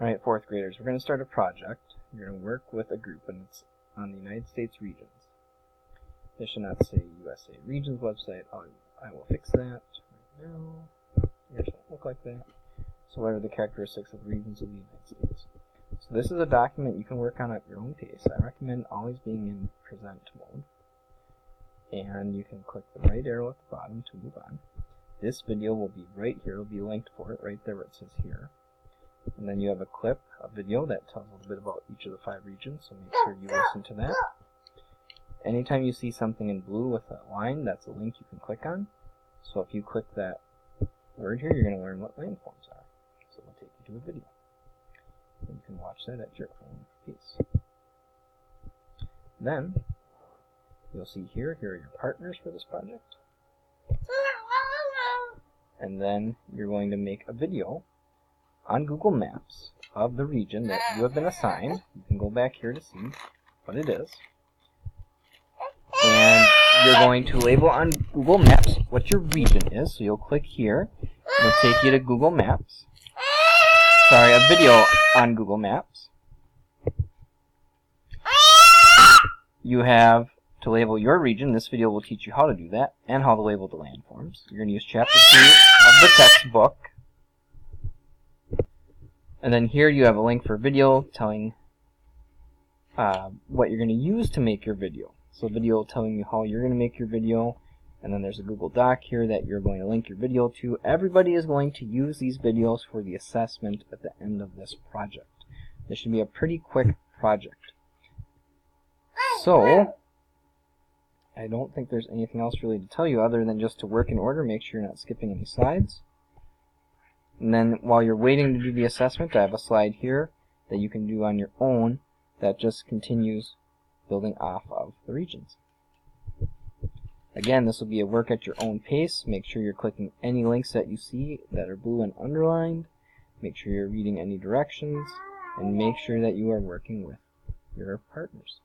Alright, 4th graders, we're going to start a project. You're going to work with a group, and it's on the United States regions. It should not say USA Regions website. I will fix that right now. Yours won't look like that. So what are the characteristics of the regions of the United States? So this is a document you can work on at your own pace. I recommend always being in present mode. And you can click the right arrow at the bottom to move on. This video will be right here. It will be linked for it right there where it says here. And then you have a clip, a video that tells a little bit about each of the 5 regions, so make sure you listen to that. Anytime you see something in blue with a line, that's a link you can click on. So if you click that word here, you're going to learn what landforms are. So it'll take you to a video. And you can watch that at your own pace. Then, you'll see here are your partners for this project. And then you're going to make a video on Google Maps of the region that you have been assigned. You can go back here to see what it is. And you're going to label on Google Maps what your region is. So you'll click here. It'll take you to Google Maps. Sorry, a video on Google Maps. You have to label your region. This video will teach you how to do that and how to label the landforms. You're going to use chapter 2 of the textbook. And then here you have a link for video telling what you're going to use to make your video. So video telling you how you're going to make your video. And then there's a Google Doc here that you're going to link your video to. Everybody is going to use these videos for the assessment at the end of this project. This should be a pretty quick project. So, I don't think there's anything else really to tell you other than just to work in order. Make sure you're not skipping any slides. And then while you're waiting to do the assessment, I have a slide here that you can do on your own that just continues building off of the regions. Again, this will be a work at your own pace. Make sure you're clicking any links that you see that are blue and underlined. Make sure you're reading any directions. And make sure that you are working with your partners.